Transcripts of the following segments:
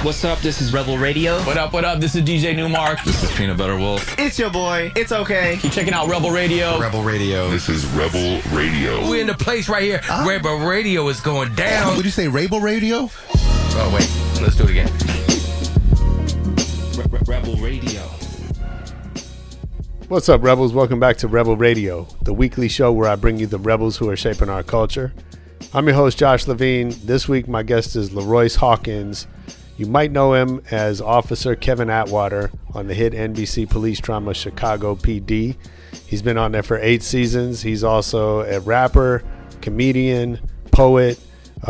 What's up? This is Rebel Radio. What up? What up? This is DJ Newmark. This is Peanut Butter Wolf. It's your boy. It's okay. Keep checking out Rebel Radio. Rebel Radio. This is Rebel Radio. We're in the place right here. Rebel Radio is going down. Would you say Rebel Radio? Oh, wait. Let's do it again. Rebel Radio. What's up, Rebels? Welcome back to Rebel Radio, the weekly show where I bring you the rebels who are shaping our culture. I'm your host, Josh Levine. This week, my guest is LaRoyce Hawkins. You might know him as Officer Kevin Atwater on the hit NBC police drama Chicago PD. He's been on there for 8 seasons. He's also a rapper, comedian, poet,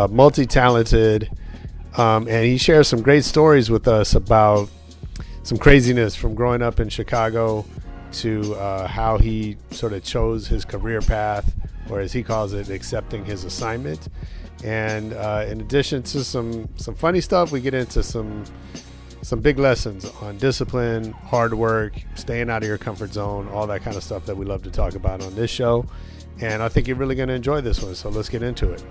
multi-talented, and he shares some great stories with us about some craziness from growing up in Chicago to how he sort of chose his career path, or as he calls it, accepting his assignment. And in addition to some funny stuff, we get into some big lessons on discipline, hard work, staying out of your comfort zone, all that kind of stuff that we love to talk about on this show. And I think you're really going to enjoy this one, so let's get into it.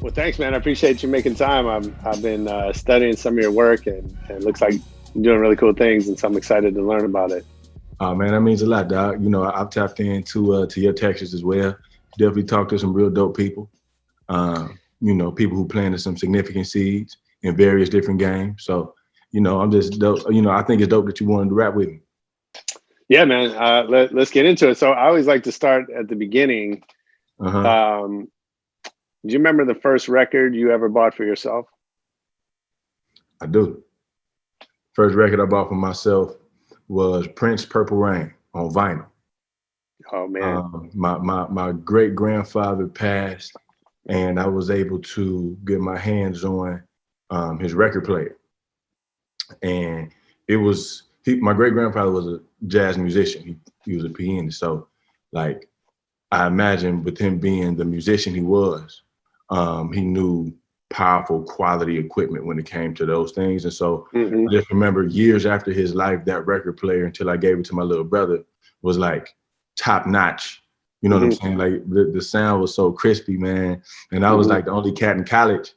Well, thanks, man. I appreciate you making time. I've been studying some of your work, and it looks like you're doing really cool things, and so I'm excited to learn about it. Oh, man, that means a lot, dog. You know, I've tapped into to your textures as well. Definitely talked to some real dope people. You know, people who planted some significant seeds in various different games. So, you know, I'm just dope. You know, I think it's dope that you wanted to rap with me. Yeah, man. Let's get into it. So I always like to start at the beginning. Do you remember the first record you ever bought for yourself? I do. First record I bought for myself was Prince Purple Rain on vinyl. Oh, man. My great grandfather passed, and I was able to get my hands on his record player. And it was, my great grandfather was a jazz musician. He was a pianist. So, like, I imagine with him being the musician he was, he knew powerful quality equipment when it came to those things. And so I just remember years after his life, that record player, until I gave it to my little brother, was like top notch. You know what I'm saying? Like the sound was so crispy, man. And I was like the only cat in college.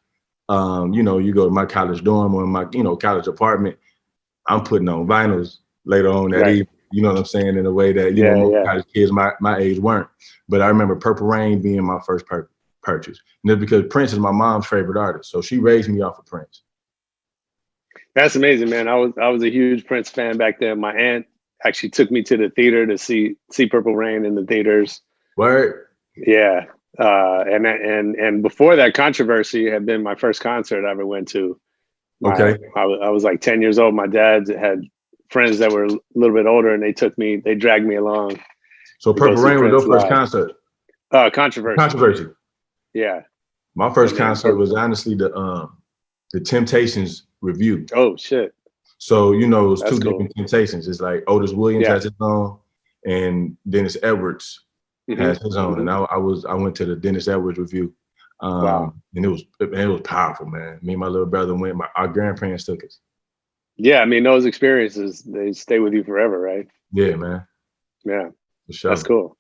You know, you go to my college dorm or my, you know, college apartment, I'm putting on vinyls later on that evening. You know what I'm saying? In a way that, you know, college kids my age weren't. But I remember Purple Rain being my first purchase. And it's because Prince is my mom's favorite artist. So she raised me off of Prince. That's amazing, man. I was a huge Prince fan back then. My aunt actually took me to the theater to see Purple Rain in the theaters. Word? Yeah. And before that, Controversy had been my first concert I ever went to. I was like 10 years old. My dad had friends that were a little bit older, and they dragged me along. So Purple Rain was your first concert? Controversy. Yeah. My first concert was honestly the Temptations review. Oh shit. So, you know, it's two different Temptations. It's like Otis Williams has his own, and Dennis Edwards has his own. And I went to the Dennis Edwards review. And it was powerful, man. Me and my little brother went. Our grandparents took us. Yeah, I mean, those experiences, they stay with you forever, right? Yeah, man. Yeah. For sure. That's cool.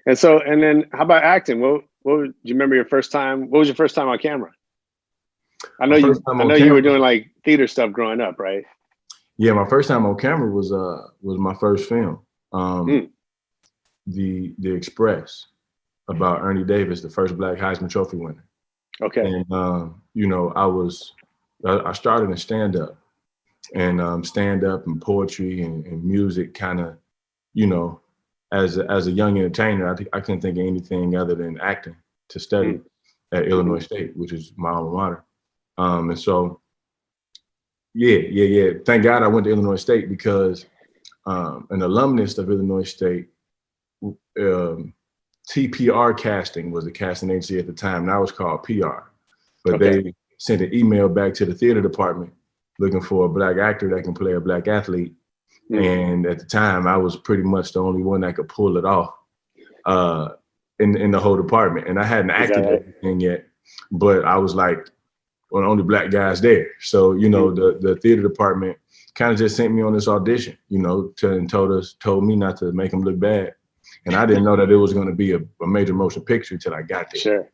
And then how about acting? Do you remember your first time? What was your first time on camera? I know you were doing like theater stuff growing up, right? Yeah, my first time on camera was my first film, the Express, about Ernie Davis, the first Black Heisman Trophy winner. Okay. And you know, I started in stand-up, and stand-up and poetry and music kind of, you know, as a young entertainer, I couldn't think of anything other than acting to study at Illinois State, which is my alma mater. And so, yeah. Thank God I went to Illinois State, because an alumnus of Illinois State, TPR Casting was the casting agency at the time. Now it's called PR. But they sent an email back to the theater department looking for a Black actor that can play a Black athlete. And at the time, I was pretty much the only one that could pull it off in the whole department. And I hadn't acted anything yet, but I was like one of the only Black guys there. So, you know, the theater department kind of just sent me on this audition, you know, and told me not to make them look bad. And I didn't know that it was going to be a major motion picture until I got there. Sure.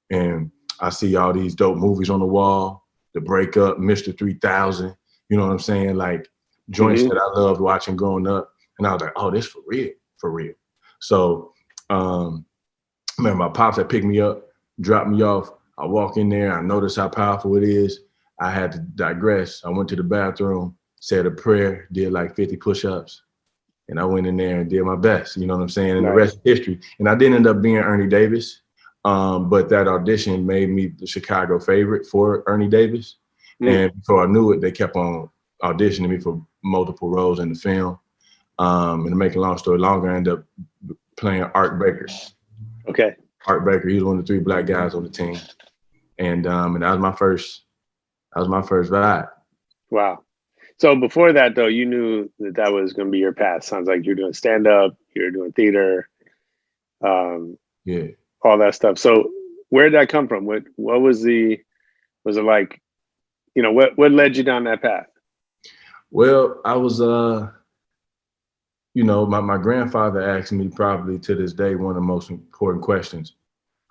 And I see all these dope movies on the wall, The Breakup, Mr. 3000, you know what I'm saying? Like joints that I loved watching growing up. And I was like, oh, this for real. So, remember my pops had picked me up, dropped me off. I walk in there, I notice how powerful it is. I had to digress. I went to the bathroom, said a prayer, did like 50 push-ups. And I went in there and did my best, you know what I'm saying? And the rest is history. And I didn't end up being Ernie Davis, but that audition made me the Chicago favorite for Ernie Davis. And before I knew it, they kept on auditioning me for multiple roles in the film. And to make a long story longer, I ended up playing Art Baker. Okay. Art Baker, he was one of the 3 black guys on the team. And that was my first ride. Wow. So before that, though, you knew that was going to be your path. Sounds like you're doing stand-up, you're doing theater, all that stuff. So where did that come from? What was it like, you know, what led you down that path? Well, I was, you know, my grandfather asked me probably to this day one of the most important questions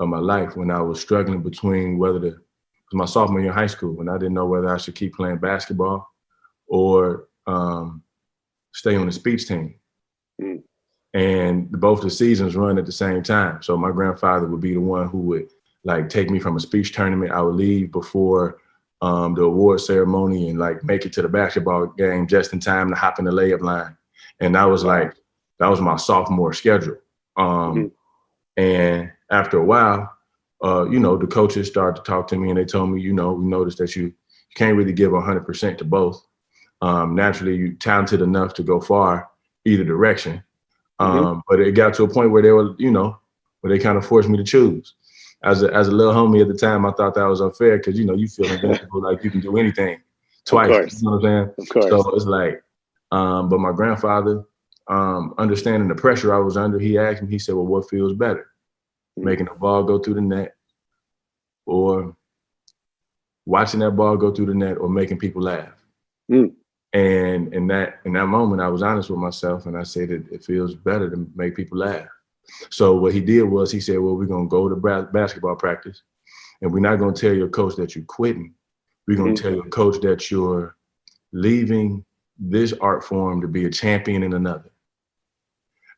of my life when I was struggling between it was my sophomore year in high school when I didn't know whether I should keep playing basketball or stay on the speech team. And both the seasons run at the same time. So my grandfather would be the one who would like take me from a speech tournament. I would leave before the award ceremony and like make it to the basketball game just in time to hop in the layup line. And that was my sophomore schedule. And after a while, you know, the coaches started to talk to me and they told me, you know, we noticed that you can't really give 100% to both. Naturally, you're talented enough to go far either direction. But it got to a point where they were, you know, where they kind of forced me to choose. As a little homie at the time, I thought that was unfair because, you know, you feel invincible, like you can do anything twice. You know what I'm saying? Of course. So it's like, but my grandfather, understanding the pressure I was under, he asked me, he said, well, what feels better? Making the ball go through the net or watching that ball go through the net or making people laugh? And in that moment, I was honest with myself and I said it feels better to make people laugh. So what he did was he said, well, we're going to go to basketball practice and we're not going to tell your coach that you're quitting. We're going to tell your coach that you're leaving this art form to be a champion in another.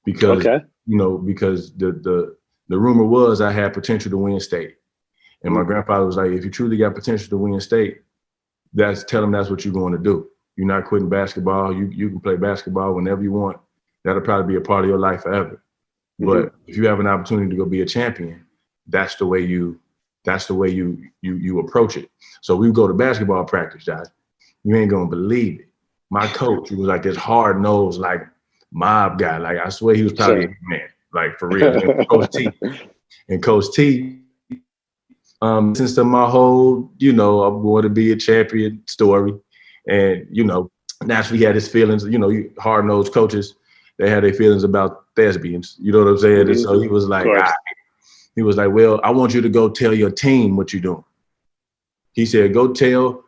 Because, you know, because the rumor was I had potential to win state. And my grandfather was like, if you truly got potential to win state, tell him that's what you're going to do. You're not quitting basketball. You can play basketball whenever you want. That'll probably be a part of your life forever. But if you have an opportunity to go be a champion, that's the way you approach it. So we go to basketball practice, Josh. You ain't gonna believe it. My coach, he was like this hard-nosed, like mob guy. Like I swear he was probably a man, like for real. Coach T. And Coach T, since my whole, you know, I want to be a champion story. And, you know, naturally he had his feelings, you know, hard-nosed coaches, they had their feelings about thespians, you know what I'm saying? And so he was like, well, I want you to go tell your team what you're doing. He said, go tell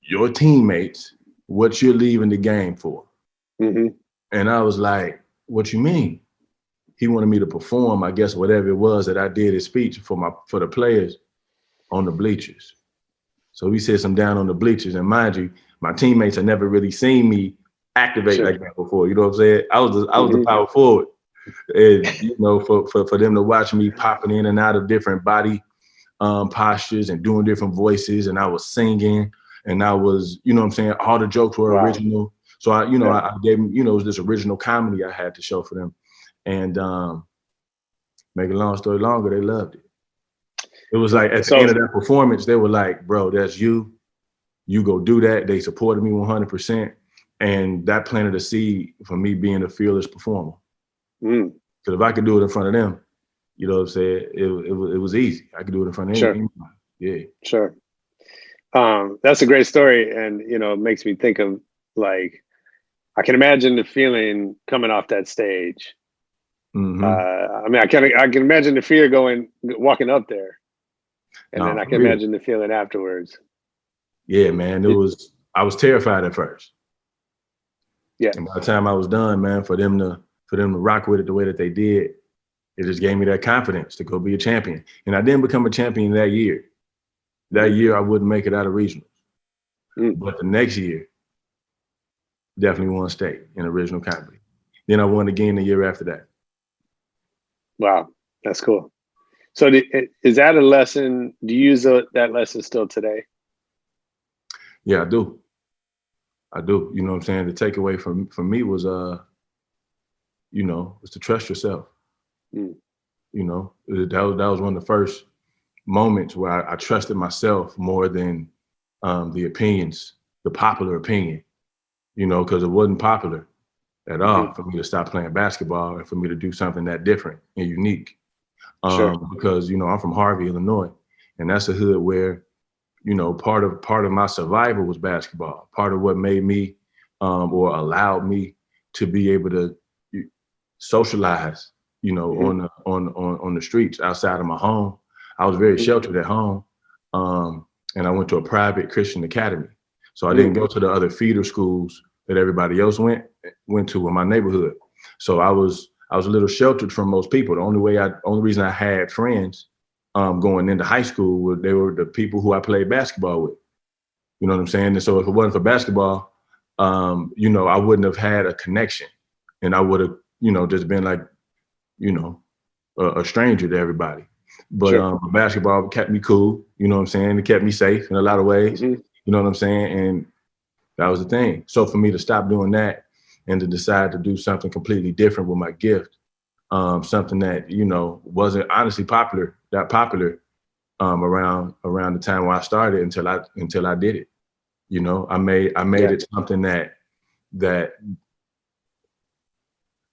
your teammates what you're leaving the game for. And I was like, what you mean? He wanted me to perform, I guess, whatever it was that I did his speech for the players on the bleachers. So he said some down on the bleachers. And mind you, my teammates had never really seen me activate like that before. You know what I'm saying? I was the power forward. And, you know, for them to watch me popping in and out of different body postures and doing different voices. And I was singing and I was, you know what I'm saying? All the jokes were original. So I gave them, you know, it was this original comedy I had to show for them. And make a long story longer, they loved it. It was like at the end of that performance, they were like, bro, that's you. You go do that. They supported me 100%. And that planted a seed for me being a fearless performer. Because if I could do it in front of them, you know what I'm saying? It was easy. I could do it in front of anyone. Yeah. Sure. That's a great story. And, you know, it makes me think of like, I can imagine the feeling coming off that stage. I mean, I can imagine the fear walking up there. And then I can imagine the feeling afterwards. Yeah, man. I was terrified at first. Yeah. And by the time I was done, man, for them for them to rock with it the way that they did, it just gave me that confidence to go be a champion. And I didn't become a champion that year. That year I wouldn't make it out of regionals. But the next year, definitely won state in original comedy. Then I won again the year after that. Wow, that's cool. So is that a lesson? Do you use that lesson still today? Yeah, I do. You know what I'm saying? The takeaway from me was, was to trust yourself. You know, that was one of the first moments where I trusted myself more than the opinions, the popular opinion, you know, because it wasn't popular at all for me to stop playing basketball and for me to do something that different and unique. Because, you know, I'm from Harvey, Illinois, and that's a hood where, you know, part of my survival was basketball. Part of what made me or allowed me to be able to socialize, you know, on the streets outside of my home. I was very sheltered at home, and I went to a private Christian academy. So I didn't go to the other feeder schools that everybody else went to in my neighborhood. So I was a little sheltered from most people. The only reason I had friends going into high school they were the people who I played basketball with. You know what I'm saying? And so if it wasn't for basketball, you know, I wouldn't have had a connection, and I would have, you know, just been like, you know, a stranger to everybody. But basketball kept me cool. You know what I'm saying? It kept me safe in a lot of ways. You know what I'm saying? And that was the thing. So for me to stop doing that and to decide to do something completely different with my gift, something that, you know, wasn't honestly popular around the time when I started until I did it. You know, I made it something that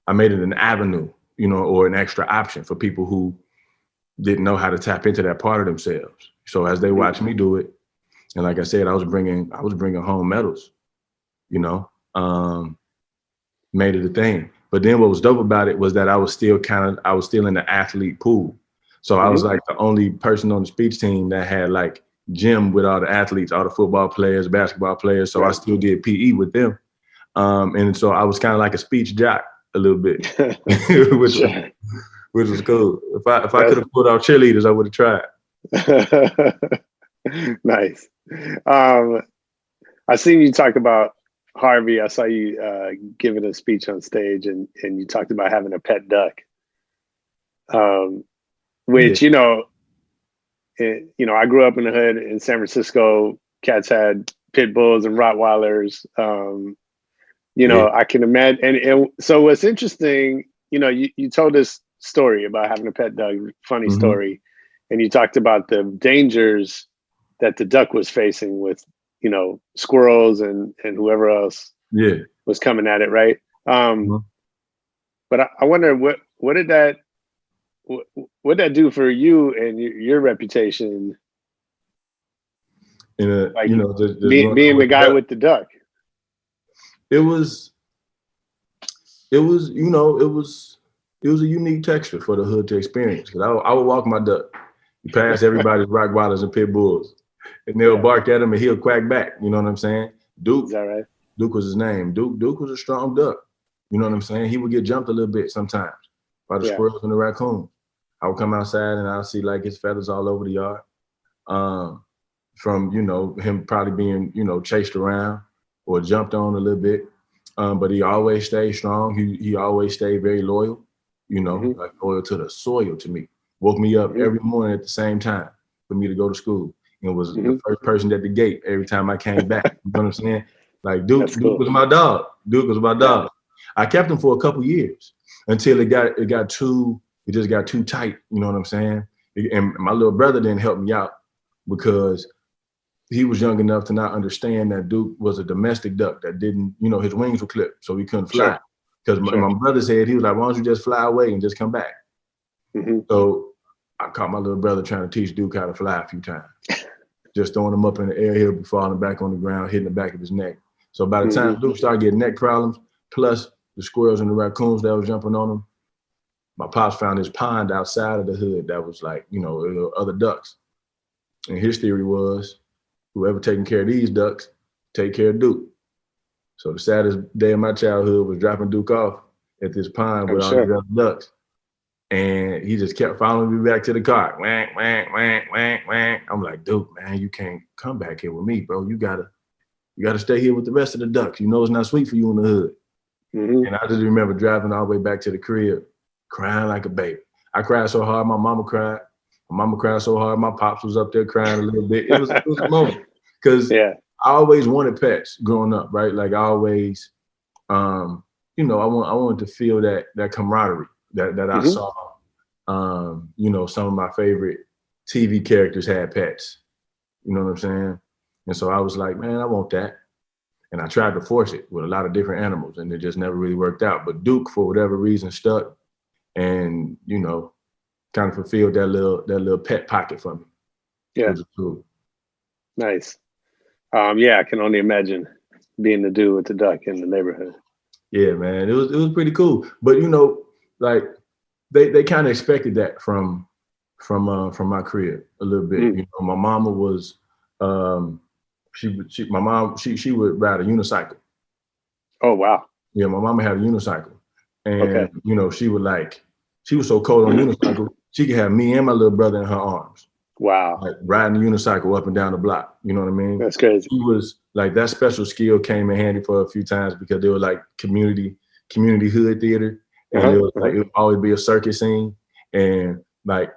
I made it an avenue, you know, or an extra option for people who didn't know how to tap into that part of themselves. So as they watched me do it, and like I said, I was bringing home medals, you know, made it a thing. But then what was dope about it was that I was still in the athlete pool. So I was like the only person on the speech team that had like gym with all the athletes, all the football players, basketball players. So I still did PE with them. And so I was kind of like a speech jock a little bit, which was cool. If I could have pulled out cheerleaders, I would have tried. Nice. I seen you talk about Harvey. I saw you giving a speech on stage, and you talked about having a pet duck, which you know, I grew up in the hood in San Francisco. Cats had pit bulls and Rottweilers. You know, I can imagine. And so what's interesting, you know, you told this story about having a pet duck, funny story, and you talked about the dangers that the duck was facing with, you know, squirrels and whoever else was coming at it, right? But I wonder what did that do for you and your reputation? Like, you know, being the guy with the duck. It was a unique texture for the hood to experience. Cause I would walk my duck, past everybody's Rottweilers and pit bulls, and they'll bark at him and he'll quack back. You know what I'm saying? Duke. Is that right? Duke was his name. Duke was a strong duck. You know what I'm saying? He would get jumped a little bit sometimes by the squirrels and the raccoons. I would come outside and I'll see like his feathers all over the yard. From, you know, him probably being, you know, chased around or jumped on a little bit. But he always stayed strong. He always stayed very loyal, you know, like loyal to the soil to me. Woke me up every morning at the same time for me to go to school. And was the first person at the gate every time I came back. You know what I'm saying? Like Duke was my dog. Duke was my dog. I kept him for a couple years until it just got too tight. You know what I'm saying? And my little brother didn't help me out because he was young enough to not understand that Duke was a domestic duck that didn't, you know, his wings were clipped, so he couldn't fly. Because my brother said, he was like, why don't you just fly away and just come back? So I caught my little brother trying to teach Duke how to fly a few times. Just throwing him up in the air, he'll be falling back on the ground, hitting the back of his neck. So by the time Duke started getting neck problems, plus the squirrels and the raccoons that was jumping on him, my pops found this pond outside of the hood that was like, you know, other ducks. And his theory was, whoever taking care of these ducks, take care of Duke. So the saddest day of my childhood was dropping Duke off at this pond I'm with all sure. the other ducks. And he just kept following me back to the car. Wank, wank, wank, wank, wank. I'm like, dude, man, you can't come back here with me, bro. You gotta stay here with the rest of the ducks. You know it's not sweet for you in the hood. Mm-hmm. And I just remember driving all the way back to the crib, crying like a baby. I cried so hard, my mama cried. My mama cried so hard, my pops was up there crying a little bit. It was a moment. Because I always wanted pets growing up, right? Like I always, you know, I wanted to feel that camaraderie that I saw. You know, some of my favorite TV characters had pets. You know what I'm saying? And so I was like, man, I want that. And I tried to force it with a lot of different animals, and it just never really worked out. But Duke, for whatever reason, stuck, and you know, kind of fulfilled that little pet pocket for me. Yeah, which is cool. Nice. Yeah, I can only imagine being the dude with the duck in the neighborhood. Yeah, man, it was pretty cool. But you know, like they kind of expected that from my crib a little bit. You know, my mama was she would ride a unicycle. Oh wow. Yeah, my mama had a unicycle, and you know, she was so cold on a unicycle, she could have me and my little brother in her arms. Wow. Like riding the unicycle up and down the block. You know what I mean? That's crazy. She was like, that special skill came in handy for a few times because they were like community hood theater. And it would always be a circus scene. And like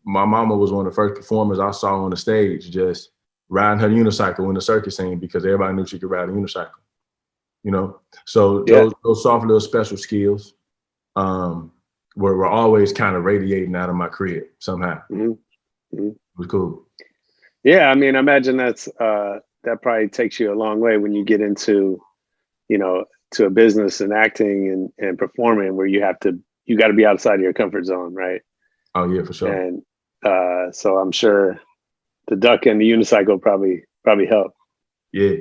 my mama was one of the first performers I saw on the stage, just riding her unicycle in the circus scene because everybody knew she could ride a unicycle. You know? So those soft little special skills were always kind of radiating out of my crib somehow. It was cool. Yeah, I mean, I imagine that probably takes you a long way when you get into, you know, to a business and acting and performing where you got to be outside of your comfort zone, right? Oh yeah, for sure. And so I'm sure the duck and the unicycle probably help. Yeah,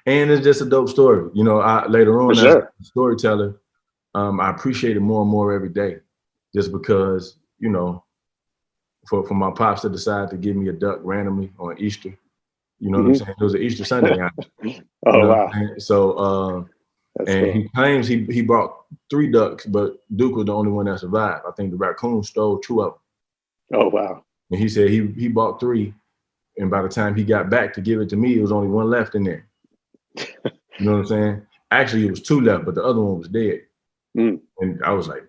and it's just a dope story. You know, later on as a storyteller, I appreciate it more and more every day, just because, you know, for my pops to decide to give me a duck randomly on Easter. You know what I'm saying? It was an Easter Sunday. Wow. So, and cool. He claims he brought 3 ducks, but Duke was the only one that survived. I think the raccoon stole 2 of them. Oh, wow. And he said he bought 3, and by the time he got back to give it to me, it was only 1 left in there. You know what I'm saying? Actually, it was 2 left, but the other one was dead. And I was like,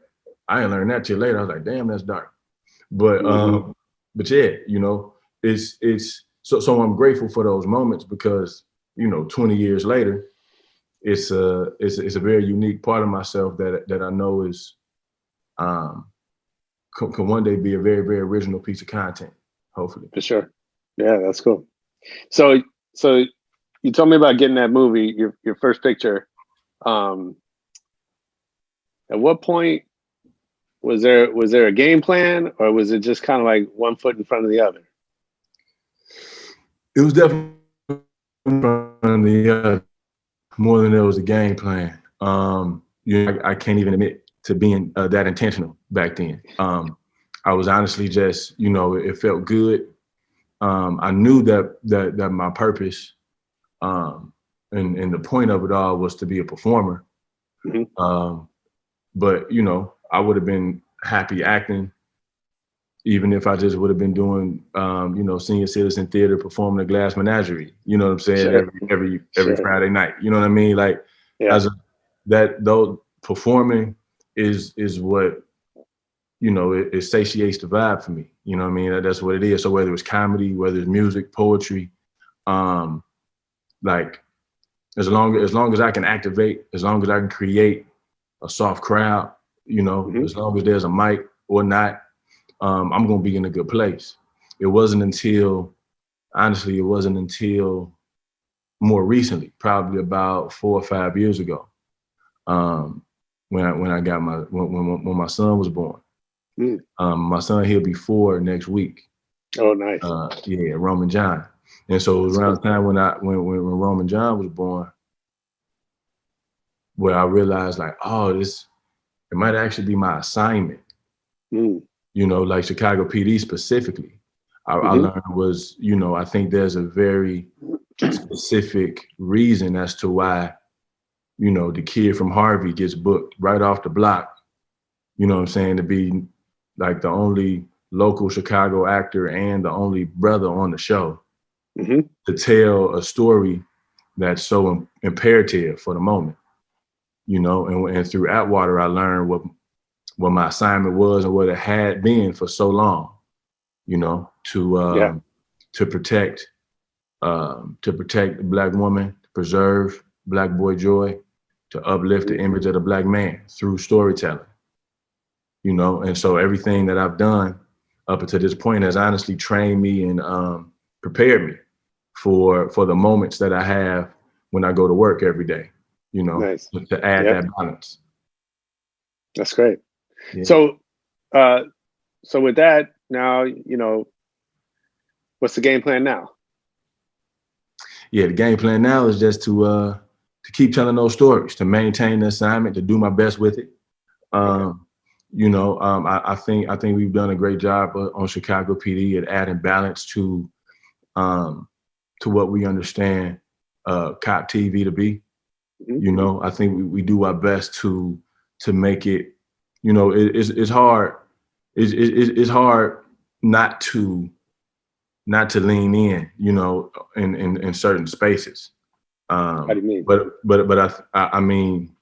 I didn't learn that till later. I was like, damn, that's dark. But yeah, you know, it's so I'm grateful for those moments because, you know, 20 years later, it's a very unique part of myself that I know is can one day be a very, very original piece of content, hopefully. For sure. Yeah, that's cool. So you told me about getting that movie, your first picture. At what point was there a game plan, or was it just kind of like one foot in front of the other? It was definitely in front of the other, more than there was a game plan. You know, I can't even admit to being that intentional back then. I was honestly just, you know, it felt good. I knew that my purpose and the point of it all was to be a performer. But, you know, I would have been happy acting, even if I just would have been doing, you know, senior citizen theater, performing a Glass Menagerie. You know what I'm saying? Sure. Every Friday night. You know what I mean? Like, though performing is what, you know, it satiates the vibe for me. You know what I mean? That's what it is. So whether it's comedy, whether it's music, poetry, like as long as I can activate, as long as I can create a soft crowd, you know, as long as there's a mic or not, I'm gonna be in a good place. It wasn't until more recently, probably about 4 or 5 years ago, when I got when my son was born. My son, he'll be 4 next week. Oh, nice. Yeah, Roman John. And so it was around the time when Roman John was born, where I realized like, oh, it might actually be my assignment. You know, like Chicago PD specifically. I learned was, you know, I think there's a very specific reason as to why, you know, the kid from Harvey gets booked right off the block you know what I'm saying, to be like the only local Chicago actor and the only brother on the show, to tell a story that's so imperative for the moment, you know, and through Atwater, I learned what my assignment was and what it had been for so long, you know, to protect the Black woman, to preserve Black boy joy, to uplift the image of the Black man through storytelling, you know. And so everything that I've done up until this point has honestly trained me and prepared me for the moments that I have when I go to work every day, you know, to add that balance. That's great. Yeah. So with that, now, you know, what's the game plan now? Yeah, the game plan now is just to keep telling those stories, to maintain the assignment, to do my best with it. You know, I think we've done a great job on Chicago PD at adding balance to what we understand cop TV to be. You know, I think we do our best to make it. You know, it's hard. It's hard not to lean in. You know, in certain spaces. How do you mean? But I mean,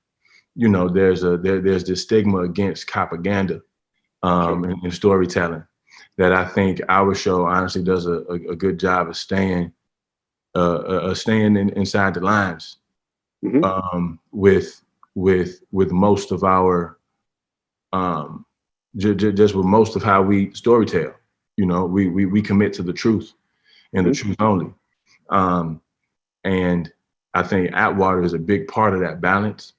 you know, there's this stigma against propaganda in storytelling that I think our show honestly does a good job of staying inside the lines with most of our just with most of how we storytell. You know, we commit to the truth and the truth only. And I think Atwater is a big part of that balance.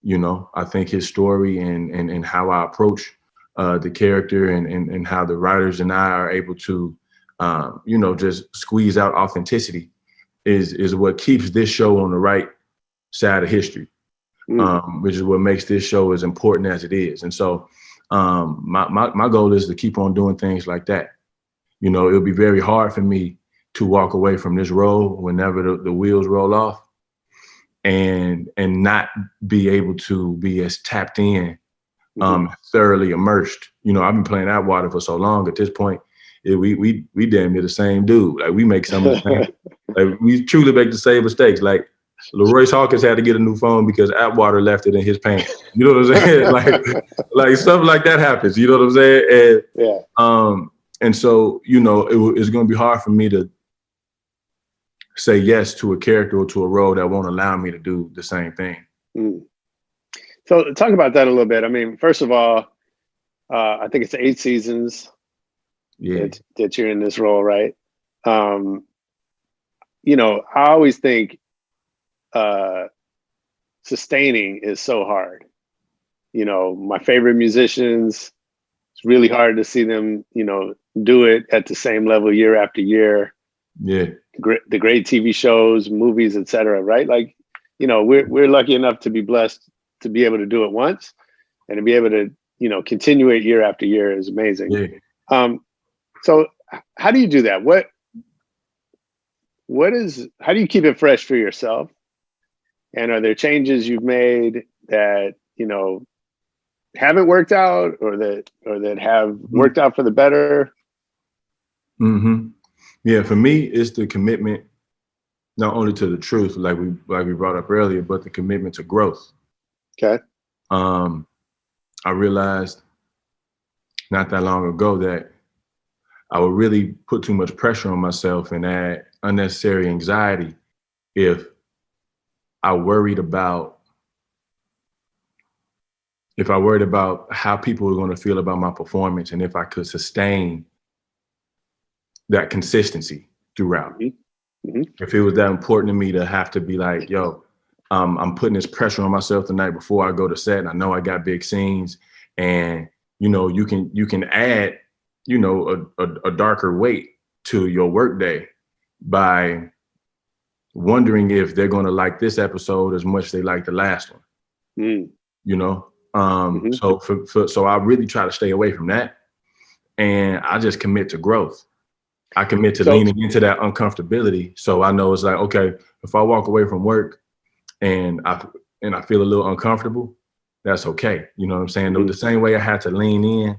You know, I think his story and how I approach the character and how the writers and I are able to, you know, just squeeze out authenticity is what keeps this show on the right side of history, which is what makes this show as important as it is. And so my goal is to keep on doing things like that. You know, it'll be very hard for me to walk away from this role whenever the wheels roll off and not be able to be as tapped in, thoroughly immersed. You know, I've been playing Atwater for so long. At this point, we damn near the same dude. Like we make some of the same, like we truly make the same mistakes. Like LaRoyce Hawkins had to get a new phone because Atwater left it in his pants. You know what I'm saying? like stuff like that happens. You know what I'm saying? And and so, you know, it's going to be hard for me to say yes to a character or to a role that won't allow me to do the same thing. So talk about that a little bit. I mean, first of all, I think it's 8 seasons that you're in this role, right? You know, I always think sustaining is so hard. You know, my favorite musicians, it's really hard to see them, you know, do it at the same level year after year. Yeah. The great TV shows, movies, etc. Right? Like, you know, we're lucky enough to be blessed to be able to do it once, and to be able to, you know, continue it year after year is amazing. Yeah. So how do you do that? How do you keep it fresh for yourself? And are there changes you've made that, you know, haven't worked out or that have worked out for the better? Yeah, for me, it's the commitment not only to the truth, like we brought up earlier, but the commitment to growth. Okay. I realized not that long ago that I would really put too much pressure on myself and add unnecessary anxiety if I worried about how people were going to feel about my performance and if I could sustain that consistency throughout. If it was that important to me to have to be like, yo, I'm putting this pressure on myself the night before I go to set, and I know I got big scenes, and you know, you can add, you know, a darker weight to your workday by wondering if they're going to like this episode as much as they like the last one. You know, so I really try to stay away from that, and I just commit to growth. I commit to leaning into that uncomfortability. So I know it's like, okay, if I walk away from work and I feel a little uncomfortable, that's okay. You know what I'm saying? The same way I had to lean in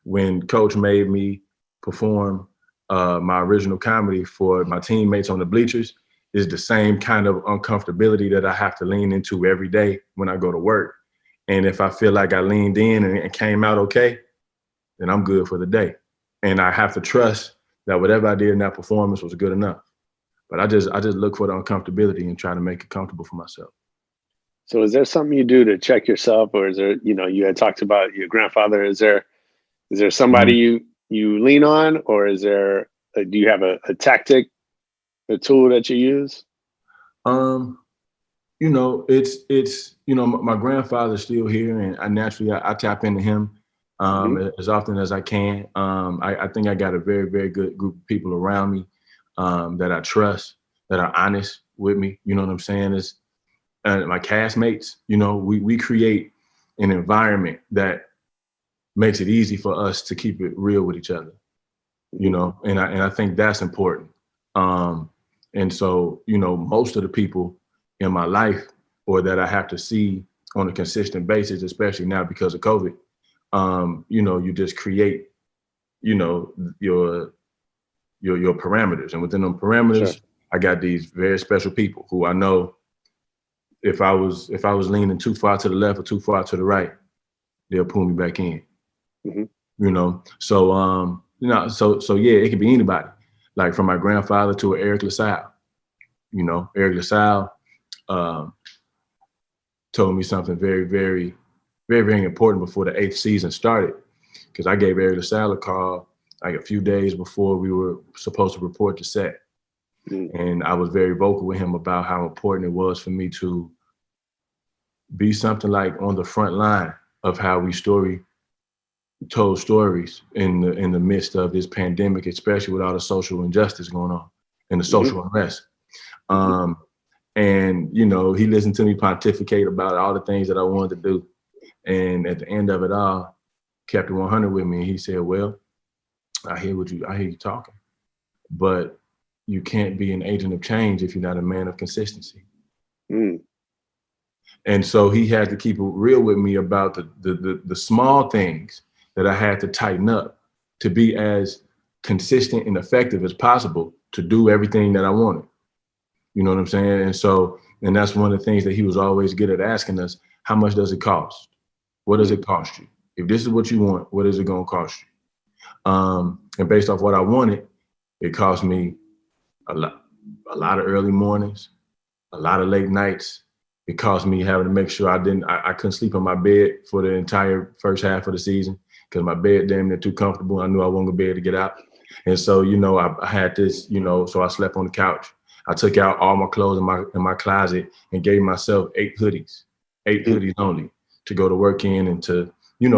when Coach made me perform my original comedy for my teammates on the bleachers is the same kind of uncomfortability that I have to lean into every day when I go to work. And if I feel like I leaned in and it came out okay, then I'm good for the day. And I have to trust that whatever I did in that performance was good enough. But I just look for the uncomfortability and try to make it comfortable for myself. So is there something you do to check yourself, or is there, you had talked about your grandfather. Is there somebody you lean on, or is there, do you have a tactic, a tool that you use? It's my grandfather's still here, and I tap into him as often as I can. I think I got a very, very good group of people around me that I trust, that are honest with me. You know what I'm saying? It's my castmates. We create an environment that makes it easy for us to keep it real with each other. And I think that's important. And so, most of the people in my life, or that I have to see on a consistent basis, especially now because of COVID, you just create, your parameters. And within them parameters, sure, I got these very special people who I know if I was leaning too far to the left or too far to the right, they'll pull me back in. So yeah, it could be anybody, like from my grandfather to Eriq La Salle. Eriq La Salle told me something very, very, very, very important before the 8th season started, because I gave Eriq La Salle a call like a few days before we were supposed to report to set. And I was very vocal with him about how important it was for me to be something like on the front line of how we told stories in the midst of this pandemic, especially with all the social injustice going on and the social unrest. And, he listened to me pontificate about all the things that I wanted to do. And at the end of it all, kept it 100 with me. And he said, well, I hear you talking, but you can't be an agent of change if you're not a man of consistency. And so he had to keep it real with me about the small things that I had to tighten up to be as consistent and effective as possible to do everything that I wanted. You know what I'm saying? And that's one of the things that he was always good at asking us: how much does it cost? What does it cost you? If this is what you want, what is it going to cost you? And based off what I wanted, it cost me a lot of early mornings, a lot of late nights. It cost me having to make sure I couldn't sleep in my bed for the entire first half of the season because my bed damn near too comfortable. I knew I wasn't gonna be able to get out. And so, I had this, so I slept on the couch. I took out all my clothes in my closet and gave myself 8 hoodies only to go to work in and to,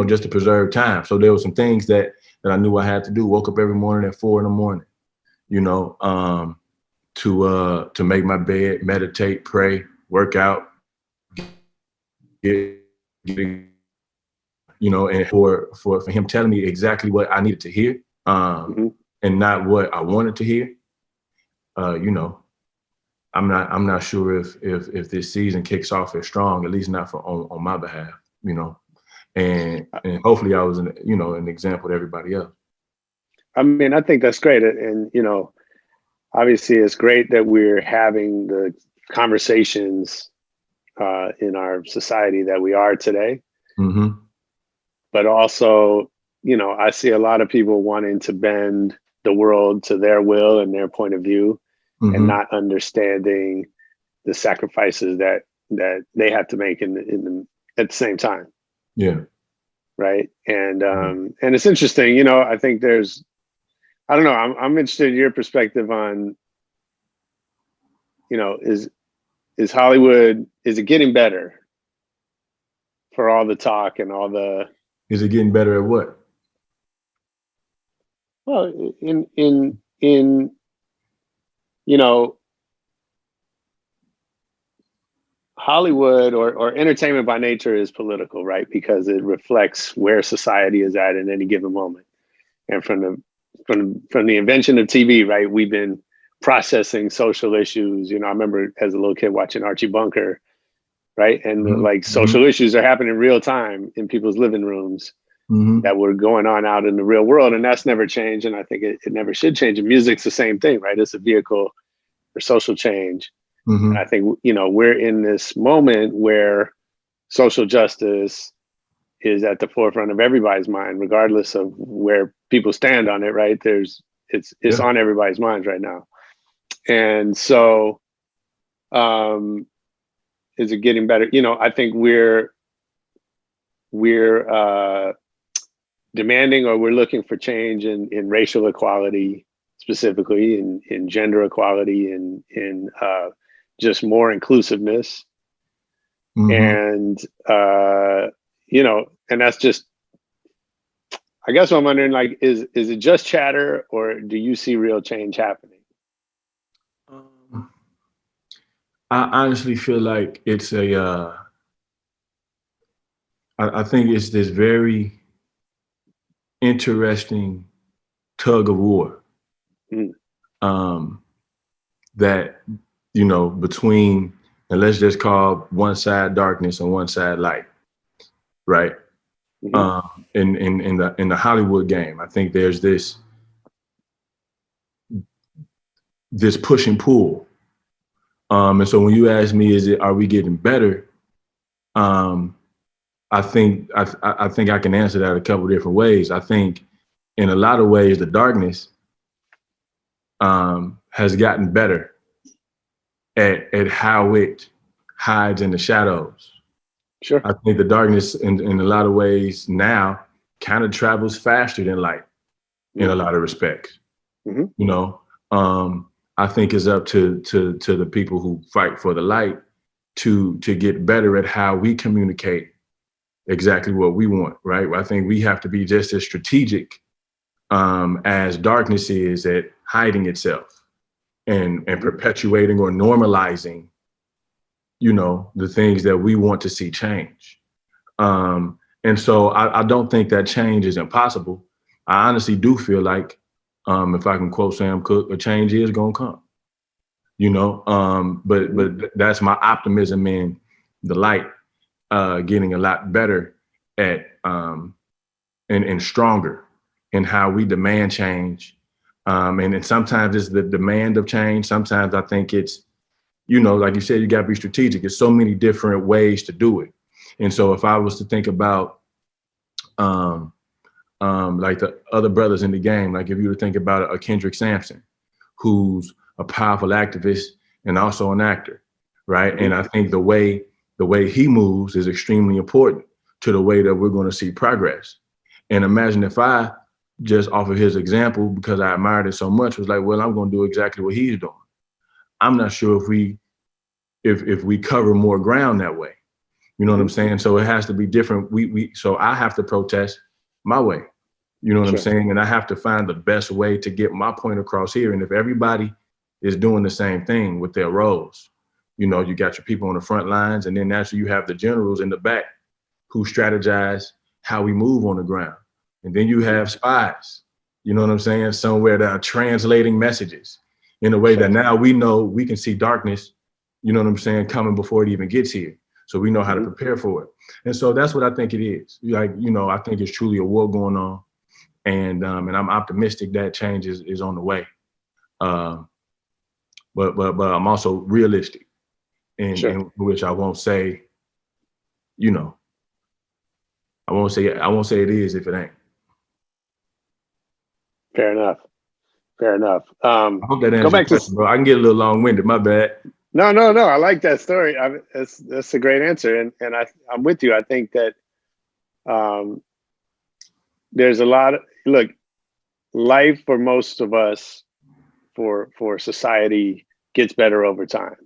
just to preserve time. So there were some things that I knew I had to do. Woke up every morning at 4 a.m, to make my bed, meditate, pray, work out, and for him telling me exactly what I needed to hear, and not what I wanted to hear. I'm not sure if this season kicks off as strong, at least not on my behalf, and hopefully I was an example to everybody else. I mean, I think that's great. And, obviously it's great that we're having the conversations in our society that we are today. But also, I see a lot of people wanting to bend the world to their will and their point of view, and not understanding the sacrifices that they have to make at the same time. Yeah. Right. And and it's interesting, I think I don't know, I'm interested in your perspective on, is Hollywood, is it getting better for all the talk and all the... Is it getting better at what? Well, in Hollywood or entertainment by nature is political, right? Because it reflects where society is at in any given moment. And from the invention of TV, right, we've been processing social issues. I remember as a little kid watching Archie Bunker, right? And like social issues are happening in real time in people's living rooms that were going on out in the real world. And that's never changed. And I think it never should change. And music's the same thing, right? It's a vehicle for social change. And I think, we're in this moment where social justice is at the forefront of everybody's mind, regardless of where people stand on it, right? It's on everybody's minds right now. And so, is it getting better? I think we're demanding, or we're looking for change in racial equality, specifically in gender equality, in just more inclusiveness. And, and that's just, I guess what I'm wondering, like, is it just chatter, or do you see real change happening? I honestly feel like it's I think it's this very interesting tug of war that, between, and let's just call one side darkness and one side light, right? In the Hollywood game, I think there's this push and pull. And so when you ask me, are we getting better? I think I can answer that a couple of different ways. I think in a lot of ways, the darkness has gotten better at how it hides in the shadows. Sure. I think the darkness in a lot of ways now kind of travels faster than light in a lot of respects. I think it's up to the people who fight for the light to get better at how we communicate exactly what we want, right? I think we have to be just as strategic as darkness is at hiding itself and perpetuating or normalizing, the things that we want to see change. And so I don't think that change is impossible. I honestly do feel like, if I can quote Sam Cooke, a change is gonna come, but that's my optimism in the light getting a lot better at and stronger in how we demand change. And sometimes it's the demand of change. Sometimes I think it's, like you said, you gotta be strategic. There's so many different ways to do it. And so if I was to think about like the other brothers in the game, like if you were to think about a Kendrick Sampson, who's a powerful activist and also an actor, right? And I think the way he moves is extremely important to the way that we're going to see progress. And imagine if I just off of his example, because I admired it so much, was like, well, I'm going to do exactly what he's doing. I'm not sure if we cover more ground that way. You know what I'm saying? So it has to be different. So I have to protest my way. You know what I'm saying? And I have to find the best way to get my point across here. And if everybody is doing the same thing with their roles, you got your people on the front lines, and then naturally you have the generals in the back who strategize how we move on the ground. And then you have spies, you know what I'm saying, somewhere that are translating messages in a way that now we know we can see darkness, you know what I'm saying, coming before it even gets here. So we know how to prepare for it. And so that's what I think it is. Like, I think it's truly a war going on. And I'm optimistic that change is on the way. But I'm also realistic in which I won't say, I won't say it is if it ain't. Fair enough. I hope that answers your question, bro. I can get a little long-winded, my bad. No. I like that story. That's a great answer. And I'm with you. I think that there's a lot of, look, life for most of us, for society, gets better over time.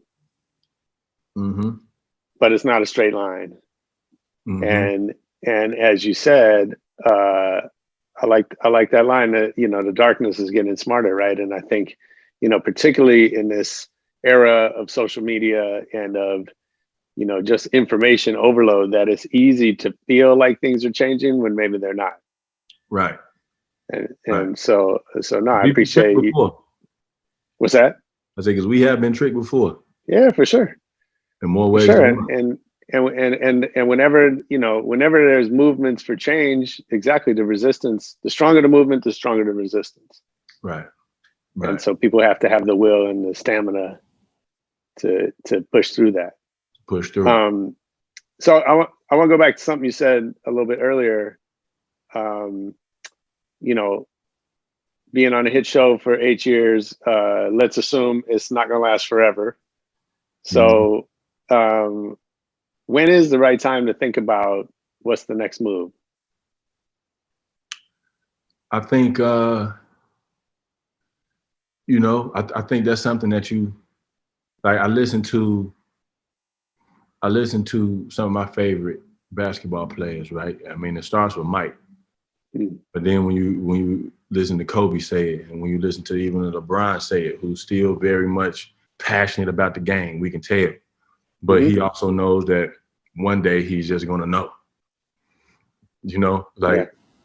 But it's not a straight line. And as you said, I like that line that, the darkness is getting smarter, right? And I think, particularly in this era of social media and of, just information overload, that it's easy to feel like things are changing when maybe they're not. Right. And so no, I appreciate you. What's that? I say, because we have been tricked before. Yeah, for sure. In more ways. Sure. Than one. and whenever, whenever there's movements for change, exactly, the stronger the movement, the stronger the resistance. Right. And so people have to have the will and the stamina to push through that. Push through. So I want to go back to something you said a little bit earlier. Being on a hit show for 8 years, let's assume it's not going to last forever. So when is the right time to think about what's the next move? I think, I think that's something that you, like, I listen to some of my favorite basketball players, right? I mean, it starts with Mike, but then when you listen to Kobe say it, and when you listen to even LeBron say it, who's still very much passionate about the game, we can tell. But he also knows that one day he's just going to know,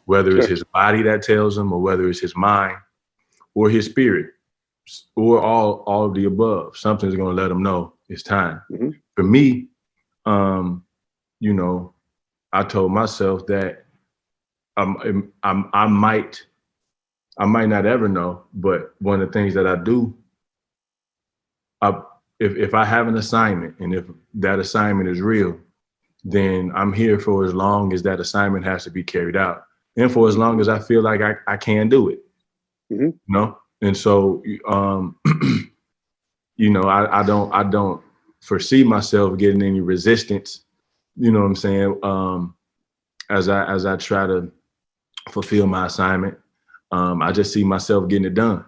whether it's his body that tells him, or whether it's his mind or his spirit, or all of the above. Something's going to let him know it's time. For me, I told myself that I might not ever know, but one of the things that I do, if I have an assignment, and if that assignment is real, then I'm here for as long as that assignment has to be carried out, and for as long as I feel like I can do it. And so, I don't foresee myself getting any resistance. You know what I'm saying? As I try to fulfill my assignment, I just see myself getting it done.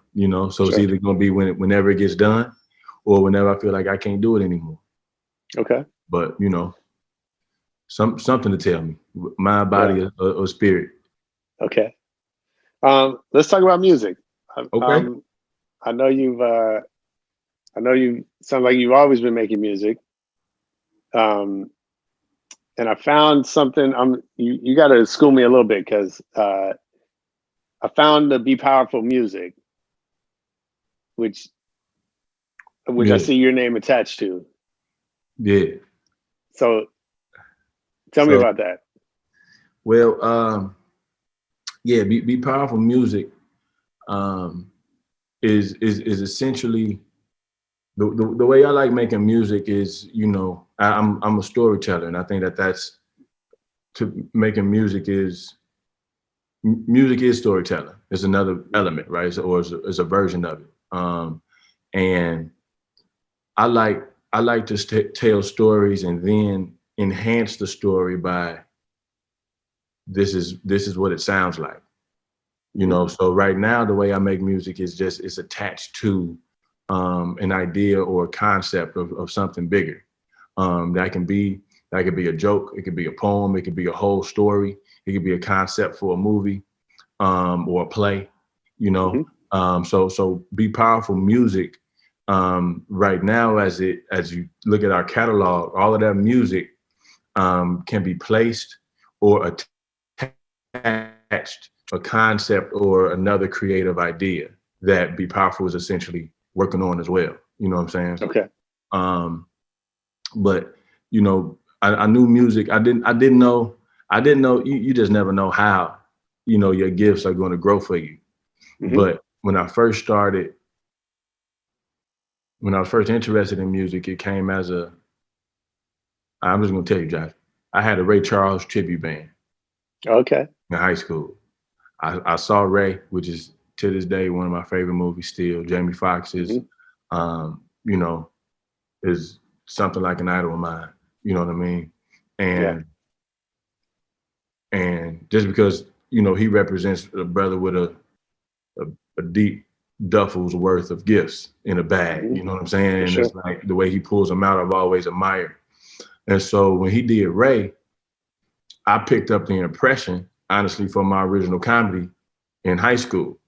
So it's either going to be whenever it gets done, or whenever I feel like I can't do it anymore. Okay. But something to tell me, mind, body, or spirit. Okay. Let's talk about music. Okay. I know you sound like you've always been making music. And I found something, you got to school me a little bit, because I found the Be Powerful music, which I see your name attached to. Yeah. So tell me about that. Well, Be Powerful music is essentially the way I like making music is, I'm a storyteller, and I think that's making music is storytelling. It's another element, right? Or it's a version of it. And I like to tell stories and then enhance the story by this is what it sounds like. So right now the way I make music is it's attached to an idea or a concept of something bigger. That could be a joke, it could be a poem, it could be a whole story, it could be a concept for a movie, or a play, So Be Powerful music, right now, as you look at our catalog, all of that music can be placed or attached to a concept or another creative idea that Be Powerful is essentially working on as well. You know what I'm saying? Okay. But I knew music. I didn't know. You just never know how, your gifts are going to grow for you. But when I first interested in music, it came as I'm just going to tell you, Josh, I had a Ray Charles tribute band. Okay. In high school. I saw Ray, which is to this day one of my favorite movies still. Jamie Foxx is, is something like an idol of mine. You know what I mean? And just because, he represents a brother with a deep duffel's worth of gifts in a bag, you know what I'm saying? And it's like the way he pulls them out, I've always admired. And so when he did Ray, I picked up the impression, honestly, from my original comedy in high school,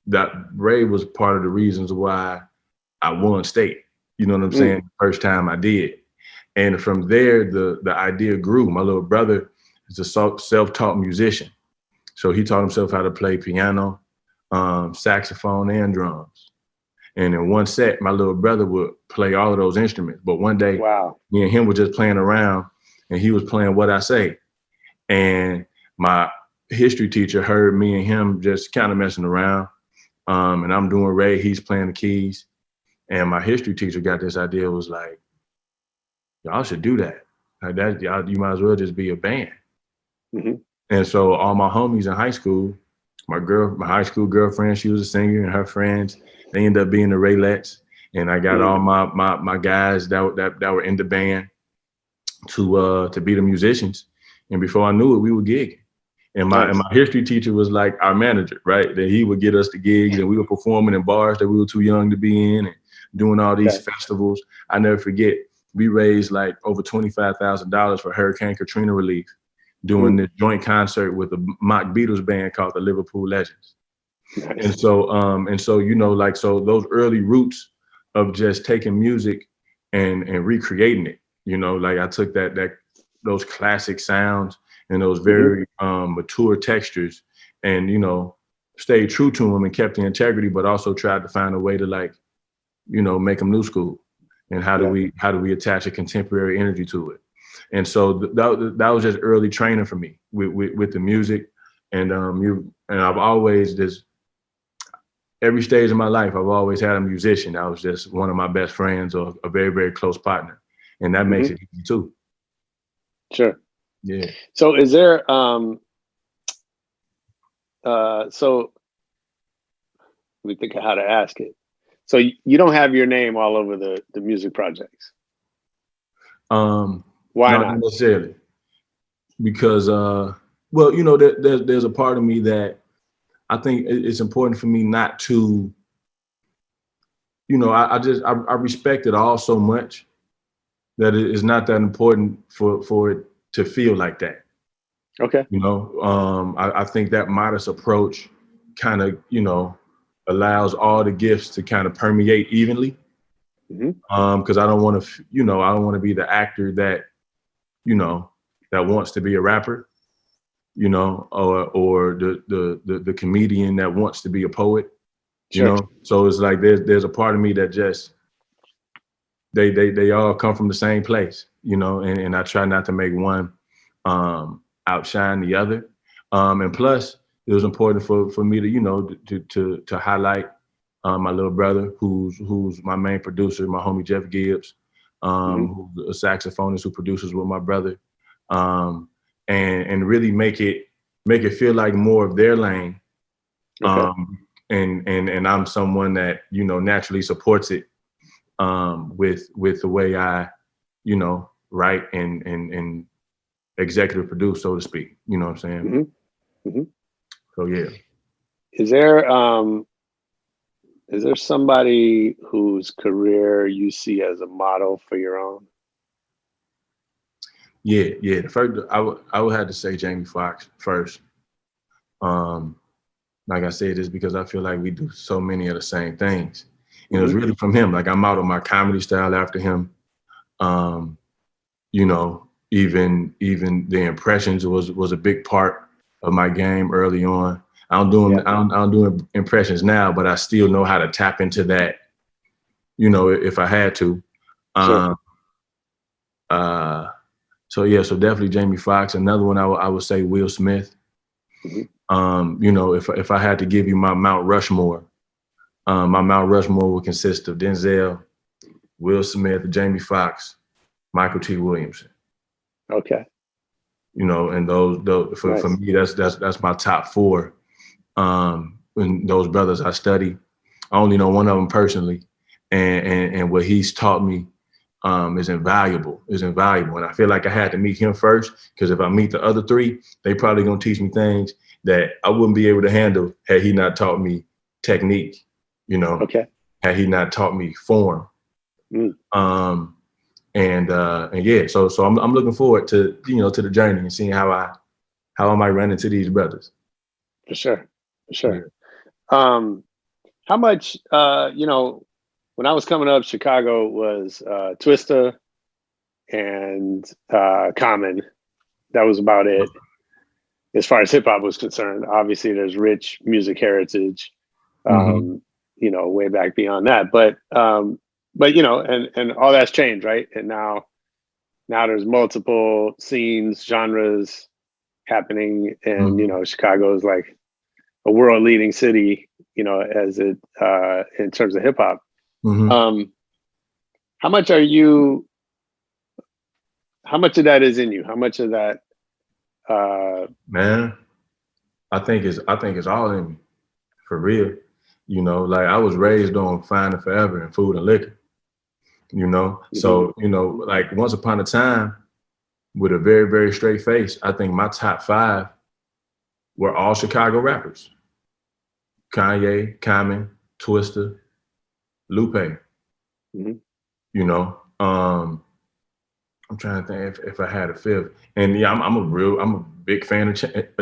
that Ray was part of the reasons why I won state. You know what I'm saying? The first time I did. And from there, the idea grew. My little brother is a self-taught musician. So he taught himself how to play piano, saxophone, and drums. And in one set, my little brother would play all of those instruments. But one day, me and him were just playing around, and he was playing What I Say. And my history teacher heard me and him just kind of messing around. And I'm doing Ray, he's playing the keys. And my history teacher got this idea, was like, y'all should do that. Like that, y'all, you might as well just be a band. Mm-hmm. And so all my homies in high school, my high school girlfriend, she was a singer, and her friends, they ended up being the Raylettes. And I got all my guys that were in the band to be the musicians. And before I knew it, we were gigging. And my history teacher was like our manager, right? That he would get us the gigs, and we were performing in bars that we were too young to be in, and doing all these festivals. I never forget, we raised like over $25,000 for Hurricane Katrina relief, doing this joint concert with a mock Beatles band called the Liverpool Legends. Nice. And so, you know, like, so those early roots of just taking music and recreating it, you know, like I took those classic sounds and those very mature textures, and, you know, stayed true to them and kept the integrity, but also tried to find a way to, like, you know, make them new school. And how do we attach a contemporary energy to it? And so that was just early training for me with the music. And I've always every stage of my life, I've always had a musician. I was just one of my best friends, or a very, very close partner. And that makes it easy too. Sure. Yeah. So is there, so let me think of how to ask it. So you don't have your name all over the music projects? Why not necessarily? Because, well, you know, there's a part of me that I think it's important for me not to, you know, I respect it all so much that it is not that important for it to feel like that. Okay. You know, I think that modest approach kind of, you know, allows all the gifts to kind of permeate evenly. Because I don't want to, you know, I don't want to be the actor that, you know, that wants to be a rapper, you know, or the comedian that wants to be a poet, you know. So it's like there's a part of me that just they all come from the same place, you know, and I try not to make one outshine the other. And plus, it was important for me to, you know, to highlight my little brother, who's my main producer, my homie Jeff Gibbs, who's a saxophonist who produces with my brother, and really make it feel like more of their lane. Okay. And I'm someone that, you know, naturally supports it with the way I, you know, write and executive produce, so to speak. You know what I'm saying? So yeah. Is there somebody whose career you see as a model for your own? Yeah. First, I would have to say Jamie Foxx first. Like I said, it's because I feel like we do so many of the same things. You know, it's really from him. Like I modeled my comedy style after him. You know, even the impressions was a big part of my game early on. I don't do impressions now, but I still know how to tap into that, you know, if I had to. Sure. So definitely Jamie Foxx. Another one I would say Will Smith. You know, if I had to give you my Mount Rushmore would consist of Denzel, Will Smith, Jamie Foxx, Michael T. Williamson. Okay. You know, and those for me, that's my top four. And those brothers I study, I only know one of them personally, and what he's taught me is invaluable. And I feel like I had to meet him first, because if I meet the other three, they probably gonna teach me things that I wouldn't be able to handle had he not taught me technique, you know. Okay. Had he not taught me form. And yeah, so I'm looking forward to, you know, to the journey and seeing how I might run into these brothers. For sure. Yeah. How much, you know, when I was coming up, Chicago was Twista and Common. That was about it. As far as hip hop was concerned, obviously there's rich music heritage, you know, way back beyond that. But you know, and all that's changed, right? And now now there's multiple scenes, genres happening, and Chicago is like a world leading city, as it in terms of hip hop. How much of that is in you? How much of that man, I think it's all in me, for real. Like I was raised on Fine and Forever and Food and Liquor. So like once upon a time, with a very, very straight face, I think my top 5 were all Chicago rappers: Kanye, Common, Twista, Lupe. I'm trying to think if I had a fifth. And yeah, I'm a big fan of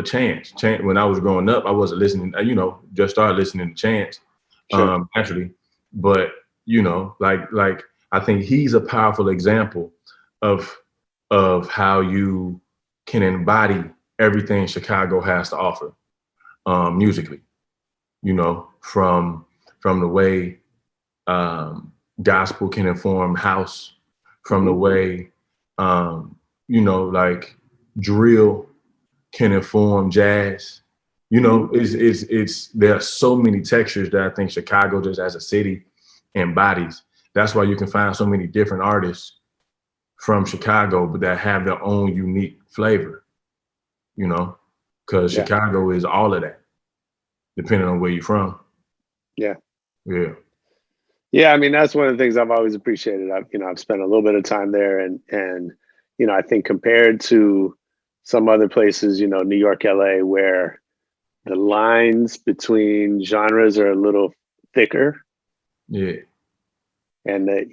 Chance. When I was growing up, I wasn't listening, just started listening to Chance, naturally. But, like I think he's a powerful example of how you can embody everything Chicago has to offer, musically, from the way gospel can inform house, from the way like drill can inform jazz. It's there are so many textures that I think Chicago just as a city embodies. That's why you can find so many different artists from Chicago, but that have their own unique flavor, because Chicago is all of that, depending on where you're from. Yeah. I mean, that's one of the things I've always appreciated. I've spent a little bit of time there, and I think compared to some other places, New York, LA, where the lines between genres are a little thicker. Yeah. And that,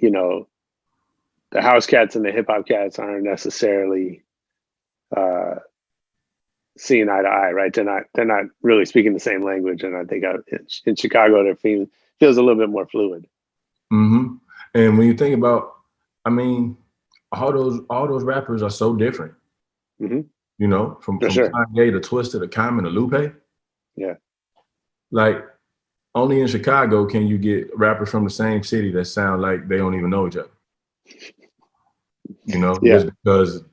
the house cats and the hip hop cats aren't necessarily seeing eye to eye, right? They're not really speaking the same language. And I think in Chicago, it feels a little bit more fluid. And when you think about, I mean, all those rappers are so different. From Kanye to Twista to Common to Lupe. Yeah. Like only in Chicago can you get rappers from the same city that sound like they don't even know each other. Just because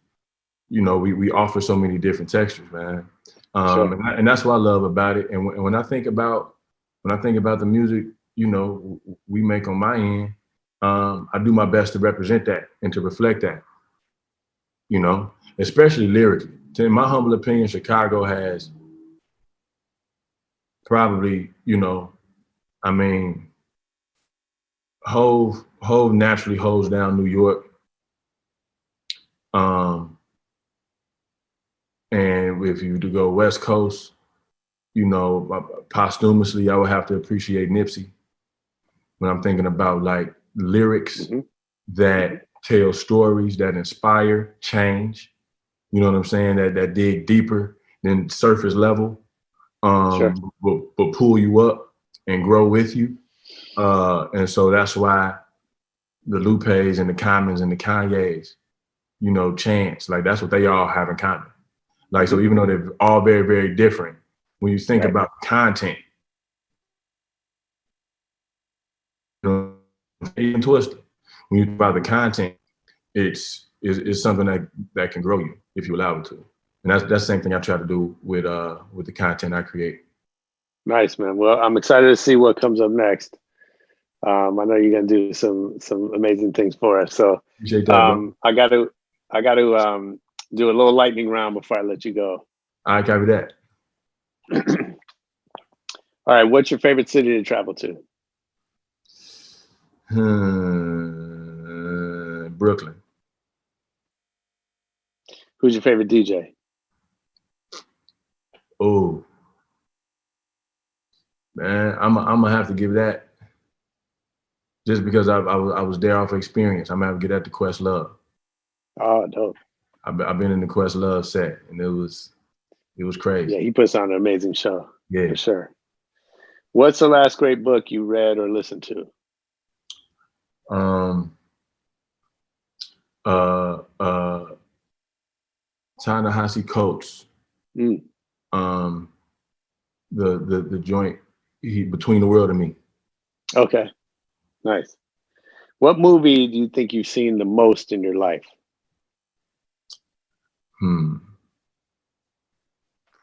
we offer so many different textures, man. And that's what I love about it. And when I think about the music, we make on my end, I do my best to represent that and to reflect that, especially lyrically. In my humble opinion, Chicago has probably, Hove naturally holds down New York. And if you to go West Coast, posthumously, I would have to appreciate Nipsey when I'm thinking about like lyrics that tell stories that inspire change. You know what I'm saying? That dig deeper than surface level, but pull you up and grow with you. And so that's why the Lupes and the Commons and the Kanyes, Chance, like that's what they all have in common. Like, so even though they're all very, very different, when you think about content, even Twista, when you think about the content, it's something that can grow you if you allow it to. And that's the same thing I try to do with the content I create. Nice, man. Well, I'm excited to see what comes up next. I know you're gonna do some amazing things for us. So I got to do a little lightning round before I let you go. I copy that. All right, what's your favorite city to travel to? Brooklyn. Who's your favorite DJ? Oh, man, I'm gonna have to give that, just because I was there off experience. I'm gonna have to get that to Questlove. Oh, dope. I've been in the Questlove set, and it was crazy. Yeah, he puts on an amazing show. Yeah, for sure. What's the last great book you read or listened to? Ta-Nehisi Coates. The joint, Between the World and Me. Okay, nice. What movie do you think you've seen the most in your life?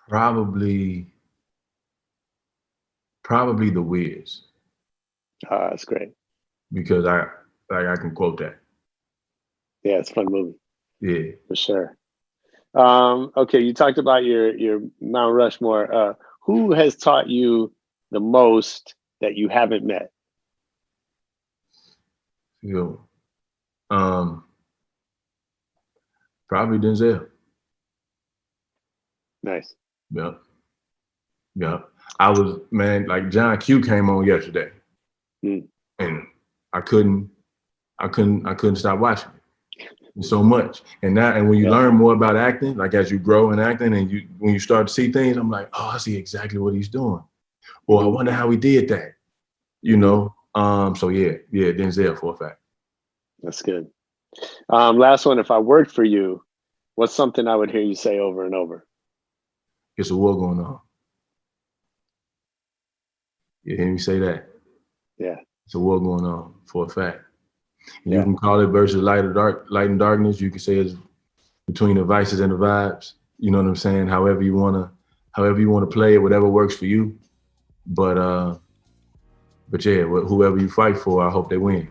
Probably The Wiz. That's great. Because I can quote that. Yeah, it's a fun movie. Yeah. For sure. Okay, you talked about your Mount Rushmore. Who has taught you the most that you haven't met? Probably Denzel. Nice. Yep. I was, man, like John Q came on yesterday, and I couldn't stop watching it so much. And when you learn more about acting, like as you grow in acting, and when you start to see things, I'm like, oh, I see exactly what he's doing. Or I wonder how he did that. So yeah, Denzel for a fact. That's good. Last one. If I worked for you, what's something I would hear you say over and over? It's a war going on. You hear me say that? Yeah. It's a war going on for a fact. And you can call it versus light and darkness. You can say it's between the vices and the vibes. You know what I'm saying? However you wanna play it, whatever works for you. But yeah, whoever you fight for, I hope they win.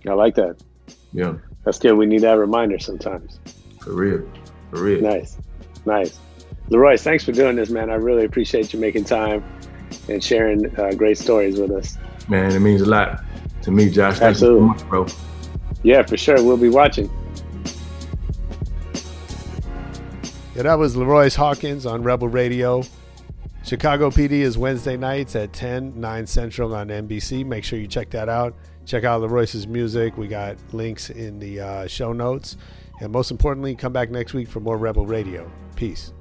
I like that. Yeah. That's good. We need that reminder sometimes. For real. Nice. LaRoyce, thanks for doing this, man. I really appreciate you making time and sharing great stories with us. Man, it means a lot to me, Josh. Thanks Absolutely. so much, bro. Yeah, for sure. We'll be watching. Yeah, that was LaRoyce Hawkins on Rebel Radio. Chicago PD is Wednesday nights at 10, 9 Central on NBC. Make sure you check that out. Check out LaRoyce's music. We got links in the show notes. And most importantly, come back next week for more Rebel Radio. Peace.